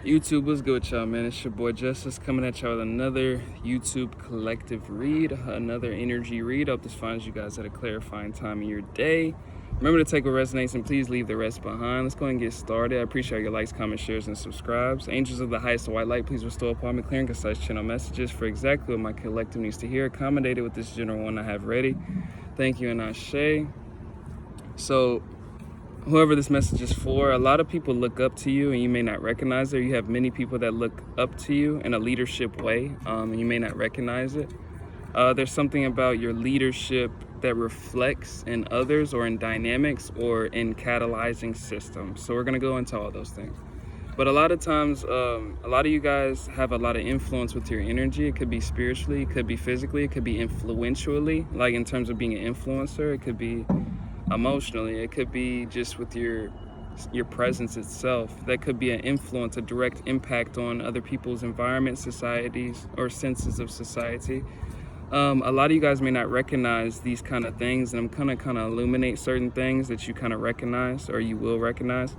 YouTube, what's good with y'all, man? It's your boy Justice coming at y'all with another YouTube collective read, another energy read. Hope this finds you guys at a clarifying time in your day. Remember to take what resonates and please leave the rest behind. Let's go ahead and get started. I appreciate your likes, comments, shares, and subscribes. Angels of the highest white light, please bestow upon me clear and concise channel messages for exactly what my collective needs to hear, accommodated with this general one I have ready. Thank you and Ashe. So, whoever this message is for, a lot of people look up to you and you may not recognize it. You have many people that look up to you in a leadership way, and you may not recognize it. There's something about your leadership that reflects in others or in dynamics or in catalyzing systems. So we're going to go into all those things. But a lot of times, a lot of you guys have a lot of influence with your energy. It could be spiritually, it could be physically, it could be influentially, like in terms of being an influencer. It could be emotionally, it could be just with your presence itself. That could be an influence, a direct impact on other people's environment, societies, or senses of society. A lot of you guys may not recognize these kind of things, and I'm kind of illuminate certain things that you kind of recognize or you will recognize.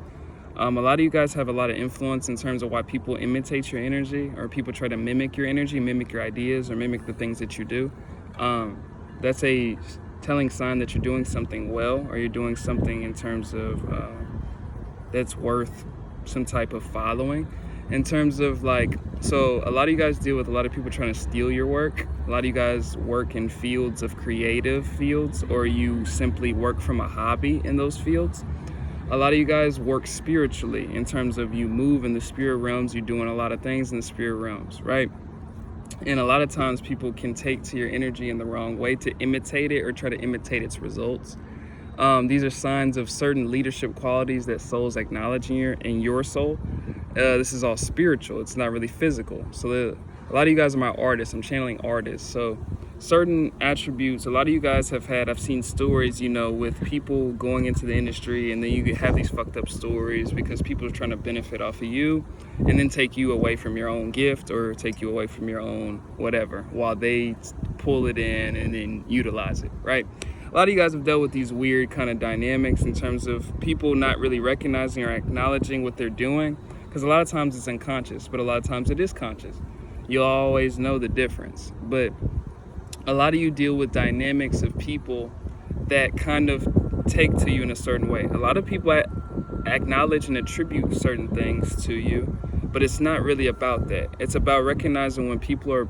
A lot of you guys have a lot of influence in terms of why people imitate your energy, or people try to mimic your energy, mimic your ideas, or mimic the things that you do. That's a telling sign that you're doing something well, or you're doing something in terms of that's worth some type of following. In terms of so a lot of you guys deal with a lot of people trying to steal your work. A lot of you guys work in fields of creative fields, or you simply work from a hobby in those fields. A lot of you guys work spiritually in terms of you move in the spirit realms, you're doing a lot of things in the spirit realms, right? And a lot of times people can take to your energy in the wrong way to imitate it or try to imitate its results. These are signs of certain leadership qualities that souls acknowledge in your soul. This is all spiritual. It's not really physical. So a lot of you guys are my artists. I'm channeling artists. So certain attributes, a lot of you guys I've seen stories, with people going into the industry, and then you have these fucked up stories because people are trying to benefit off of you and then take you away from your own gift or take you away from your own whatever while they pull it in and then utilize it, right? A lot of you guys have dealt with these weird kind of dynamics in terms of people not really recognizing or acknowledging what they're doing, because a lot of times it's unconscious, but a lot of times it is conscious. You'll always know the difference. But a lot of you deal with dynamics of people that kind of take to you in a certain way. A lot of people acknowledge and attribute certain things to you, but it's not really about that. It's about recognizing when people are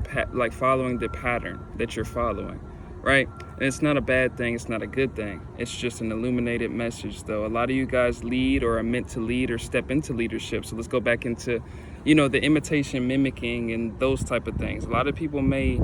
following the pattern that you're following, right? And it's not a bad thing, it's not a good thing. It's just an illuminated message, though. A lot of you guys lead or are meant to lead or step into leadership. So let's go back into, the imitation, mimicking, and those type of things. A lot of people may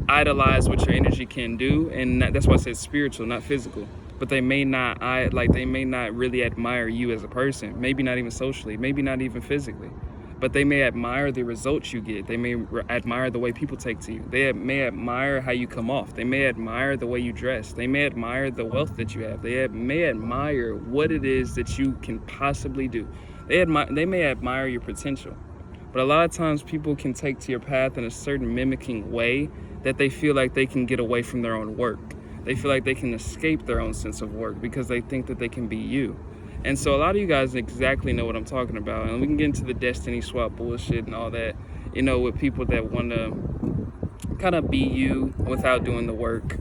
idolize what your energy can do, and that's why I said spiritual, not physical. But they may not really admire you as a person. Maybe not even socially, maybe not even physically. But they may admire the results you get. They may admire the way people take to you. They may admire how you come off. They may admire the way you dress. They may admire the wealth that you have. They may admire what it is that you can possibly do. They may admire your potential. But a lot of times people can take to your path in a certain mimicking way that they feel like they can get away from their own work. They feel like they can escape their own sense of work because they think that they can be you. And so a lot of you guys exactly know what I'm talking about. And we can get into the destiny swap bullshit and all that, with people that want to kind of be you without doing the work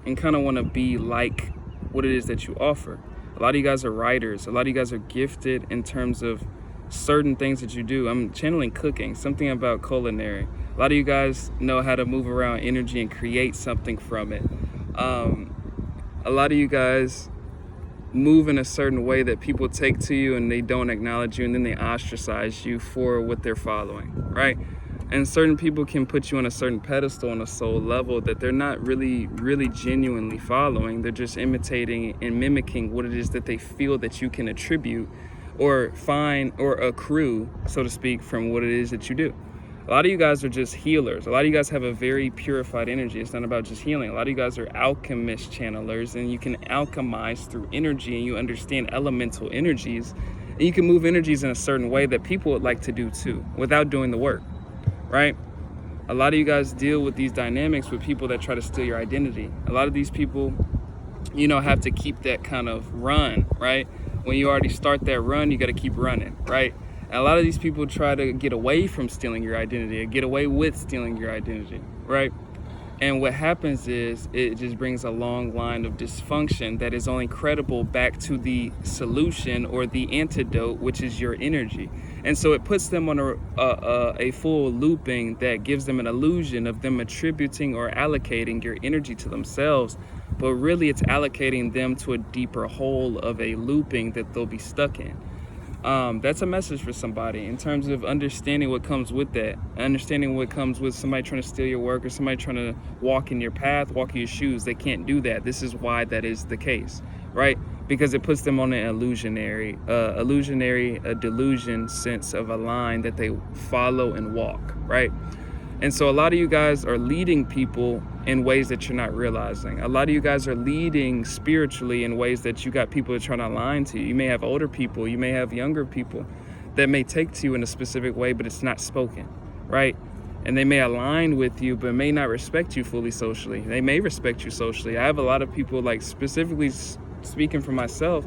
and kind of want to be like what it is that you offer. A lot of you guys are writers. A lot of you guys are gifted in terms of certain things that you do. I'm channeling cooking, something about culinary. A lot of you guys know how to move around energy and create something from it. A lot of you guys move in a certain way that people take to you and they don't acknowledge you, and then they ostracize you for what they're following, right? And certain people can put you on a certain pedestal on a soul level that they're not really genuinely following. They're just imitating and mimicking what it is that they feel that you can attribute or find or accrue, so to speak, from what it is that you do. A lot of you guys are just healers. A lot of you guys have a very purified energy. It's not about just healing. A lot of you guys are alchemist channelers, and you can alchemize through energy, and you understand elemental energies, and you can move energies in a certain way that people would like to do too, without doing the work, right? A lot of you guys deal with these dynamics with people that try to steal your identity. A lot of these people, have to keep that kind of run, right? When you already start that run, you got to keep running, right? And a lot of these people try to get away from stealing your identity, or get away with stealing your identity, right? And what happens is it just brings a long line of dysfunction that is only credible back to the solution or the antidote, which is your energy. And so it puts them on a full looping that gives them an illusion of them attributing or allocating your energy to themselves. But really it's allocating them to a deeper hole of a looping that they'll be stuck in. That's a message for somebody in terms of understanding what comes with that, understanding what comes with somebody trying to steal your work or somebody trying to walk in your path, walk in your shoes. They can't do that. This is why that is the case, right? Because it puts them on an a delusion sense of a line that they follow and walk, right? And so a lot of you guys are leading people in ways that you're not realizing. A lot of you guys are leading spiritually in ways that you got people that are trying to align to you. You may have older people, you may have younger people that may take to you in a specific way, but it's not spoken, right? And they may align with you, but may not respect you fully socially. They may respect you socially. I have a lot of people, like specifically speaking for myself,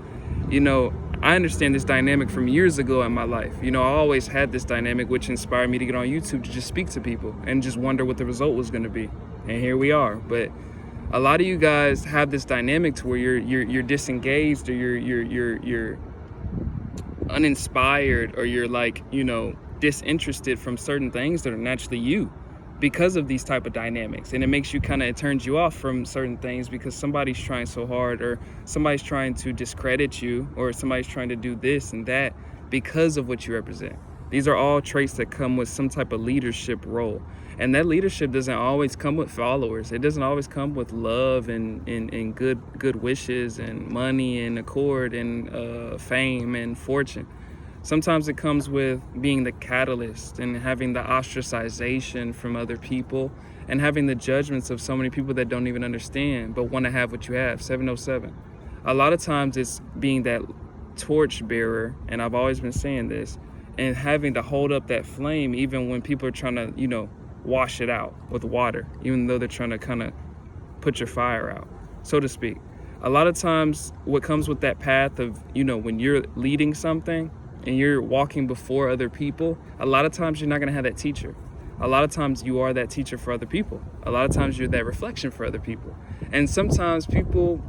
you know, I understand this dynamic from years ago in my life. You know, I always had this dynamic, which inspired me to get on YouTube to just speak to people and just wonder what the result was going to be. And here we are. But a lot of you guys have this dynamic to where you're disengaged, or you're uninspired, or you're like, you know, disinterested from certain things that are naturally you, because of these type of dynamics. And it makes you it turns you off from certain things because somebody's trying so hard, or somebody's trying to discredit you, or somebody's trying to do this and that because of what you represent. These are all traits that come with some type of leadership role. And that leadership doesn't always come with followers. It doesn't always come with love and good wishes and money and accord and fame and fortune. Sometimes it comes with being the catalyst and having the ostracization from other people and having the judgments of so many people that don't even understand but want to have what you have. 707. A lot of times it's being that torch bearer, and I've always been saying this, and having to hold up that flame even when people are trying to, you know, wash it out with water, even though they're trying to put your fire out, so to speak. A lot of times what comes with that path of, you know, when you're leading something and you're walking before other people, a lot of times you're not going to have that teacher. A lot of times you are that teacher for other people. A lot of times you're that reflection for other people. And sometimes people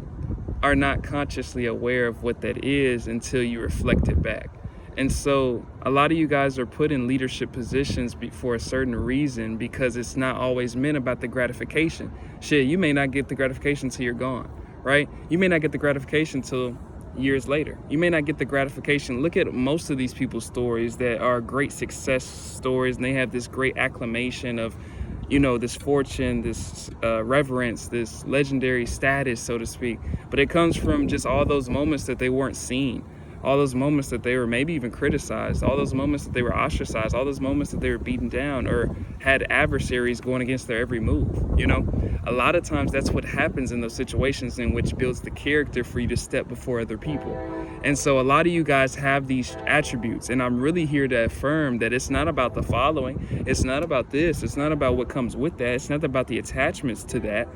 are not consciously aware of what that is until you reflect it back. And so a lot of you guys are put in leadership positions for a certain reason, because it's not always meant about the gratification. Shit, you may not get the gratification till you're gone, right? You may not get the gratification till years later. You may not get the gratification. Look at most of these people's stories that are great success stories, and they have this great acclamation of, you know, this fortune, this reverence, this legendary status, so to speak. But it comes from just all those moments that they weren't seen, all those moments that they were maybe even criticized, all those moments that they were ostracized, all those moments that they were beaten down or had adversaries going against their every move. You know, a lot of times that's what happens in those situations, in which builds the character for you to step before other people. And so a lot of you guys have these attributes, and I'm really here to affirm that it's not about the following, it's not about this, it's not about what comes with that, it's not about the attachments to that,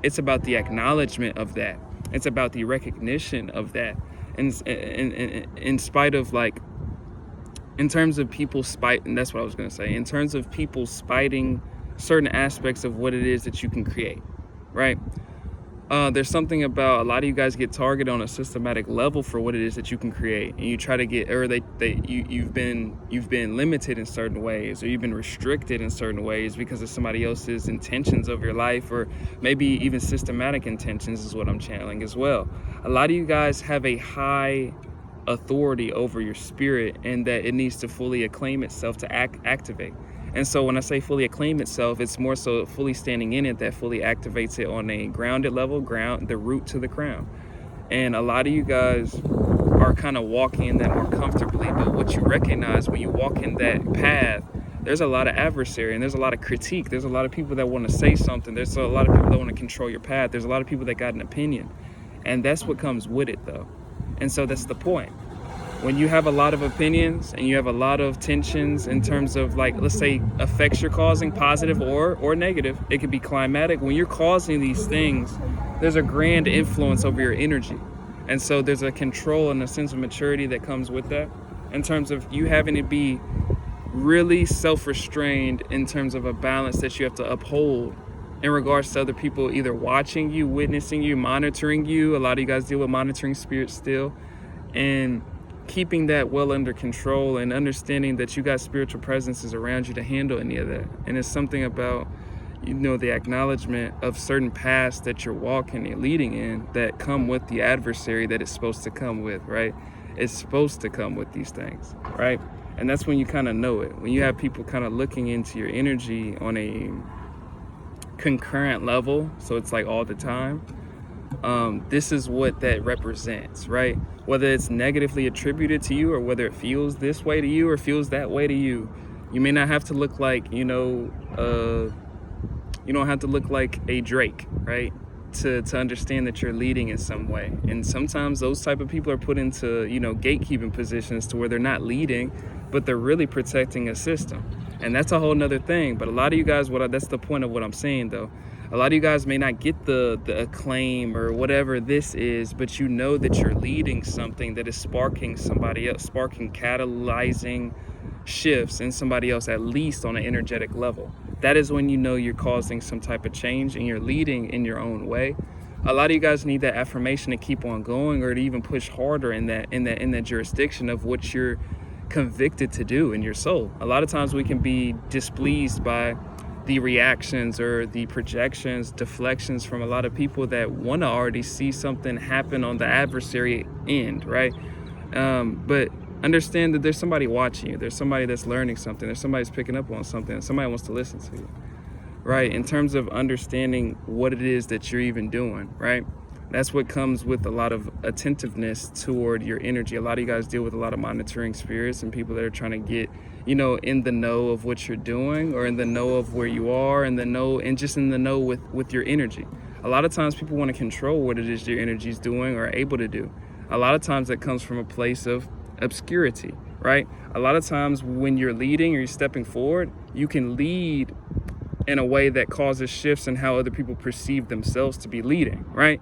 it's about the acknowledgement of that, it's about the recognition of that. And in spite of, like, in terms of people spite, and that's what I was going to say, in terms of people spiting certain aspects of what it is that you can create, right? There's something about a lot of you guys get targeted on a systematic level for what it is that you can create, and you try to get, or you've been limited in certain ways, or you've been restricted in certain ways because of somebody else's intentions of your life, or maybe even systematic intentions is what I'm channeling as well. A lot of you guys have a high authority over your spirit, and that it needs to fully acclaim itself to activate. And so when I say fully acclaim itself, it's more so fully standing in it that fully activates it on a grounded level, the root to the crown. And a lot of you guys are kind of walking in that more comfortably, but what you recognize when you walk in that path, there's a lot of adversary, and there's a lot of critique. There's a lot of people that want to say something. There's a lot of people that want to control your path. There's a lot of people that got an opinion. And that's what comes with it, though. And so that's the point. When you have a lot of opinions and you have a lot of tensions in terms of, like, let's say effects you're causing, positive or negative, it could be climatic. When you're causing these things, there's a grand influence over your energy. And so there's a control and a sense of maturity that comes with that. in terms of you having to be really self-restrained in terms of a balance that you have to uphold in regards to other people either watching you, witnessing you, monitoring you. A lot of you guys deal with monitoring spirits still, and keeping that well under control and understanding that you got spiritual presences around you to handle any of that. And it's something about, you know, the acknowledgement of certain paths that you're walking and leading in that come with the adversary that it's supposed to come with, right? It's supposed to come with these things, right? And that's when you kind of know it. When you have people kind of looking into your energy on a concurrent level, so it's like all the time, this is what that represents, right? Whether it's negatively attributed to you or whether it feels this way to you or feels that way to you, you may not have to look like, you don't have to look like a Drake, right? To understand that you're leading in some way. And sometimes those type of people are put into, gatekeeping positions to where they're not leading, but they're really protecting a system. And that's a whole nother thing. But a lot of you guys, that's the point of what I'm saying though. A lot of you guys may not get the acclaim or whatever this is, but you know that you're leading something that is sparking somebody else, catalyzing shifts in somebody else, at least on an energetic level. That is when you know you're causing some type of change and you're leading in your own way. A lot of you guys need that affirmation to keep on going, or to even push harder in that jurisdiction of what you're convicted to do in your soul. A lot of times we can be displeased by the reactions or the projections, deflections from a lot of people that want to already see something happen on the adversary end, right? But understand that there's somebody watching you. There's somebody that's learning something. There's somebody that's picking up on something. And somebody wants to listen to you, right? In terms of understanding what it is that you're even doing, right? That's what comes with a lot of attentiveness toward your energy. A lot of you guys deal with a lot of monitoring spirits and people that are trying to get, in the know of what you're doing, or in the know of where you are, and just in the know with your energy. A lot of times people want to control what it is your energy is doing or are able to do. A lot of times that comes from a place of obscurity, right? A lot of times when you're leading or you're stepping forward, you can lead in a way that causes shifts in how other people perceive themselves to be leading, right?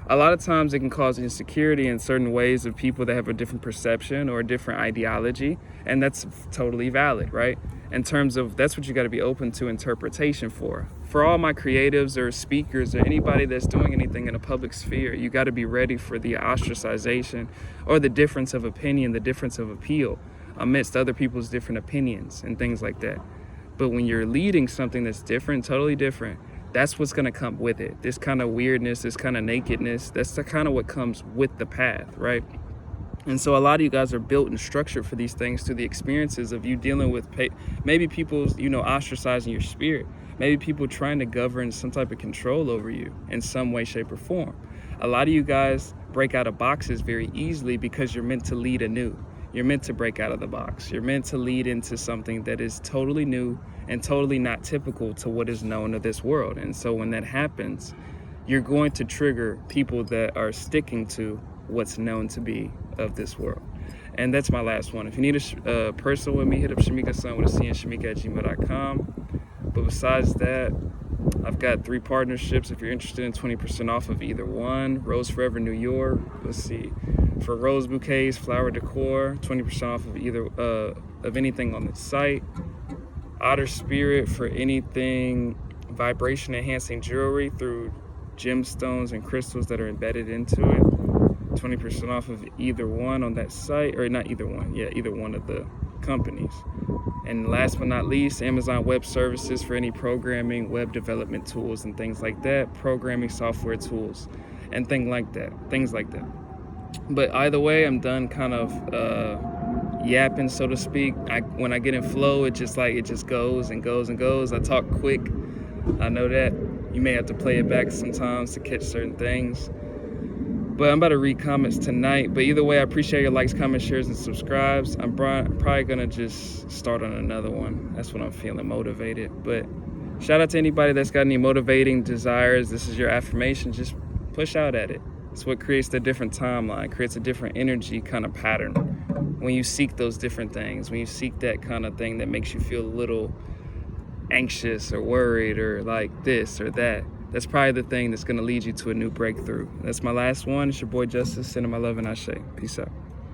A lot of times it can cause insecurity in certain ways of people that have a different perception or a different ideology, and that's totally valid, right? In terms of, that's what you got to be open to interpretation for. For all my creatives or speakers or anybody that's doing anything in a public sphere, you got to be ready for the ostracization or the difference of opinion, the difference of appeal amidst other people's different opinions and things like that. But when you're leading something that's different, totally different, that's what's going to come with it. This kind of weirdness, this kind of nakedness, that's the kind of what comes with the path, right? And so a lot of you guys are built and structured for these things through the experiences of you dealing with maybe people, ostracizing your spirit. Maybe people trying to govern some type of control over you in some way, shape, or form. A lot of you guys break out of boxes very easily because you're meant to lead anew. You're meant to break out of the box. You're meant to lead into something that is totally new and totally not typical to what is known of this world. And so when that happens, you're going to trigger people that are sticking to what's known to be of this world. And that's my last one. If you need a personal with me, hit up Shamika-san with a C and Shamika@gmail.com. But besides that, I've got 3 partnerships. If you're interested in 20% off of either one, Rose Forever New York. Let's see. For rose bouquets, flower decor, 20% off of either of anything on the site. Otter Spirit for anything vibration enhancing jewelry through gemstones and crystals that are embedded into it. 20% off of either one on that site, or not either one, either one of the companies. And last but not least, Amazon Web Services for any programming, web development tools and things like that, programming software tools and things like that. But either way, I'm done kind of yapping, so to speak. When I get in flow, it just goes and goes and goes. I talk quick. I know that. You may have to play it back sometimes to catch certain things. But I'm about to read comments tonight. But either way, I appreciate your likes, comments, shares, and subscribes. I'm probably going to just start on another one. That's when I'm feeling motivated. But shout out to anybody that's got any motivating desires. This is your affirmation. Just push out at it. It's what creates the different timeline, creates a different energy kind of pattern. When you seek those different things, when you seek that kind of thing that makes you feel a little anxious or worried or like this or that, that's probably the thing that's going to lead you to a new breakthrough. That's my last one. It's your boy Justice, sending my love and ashe. Peace out.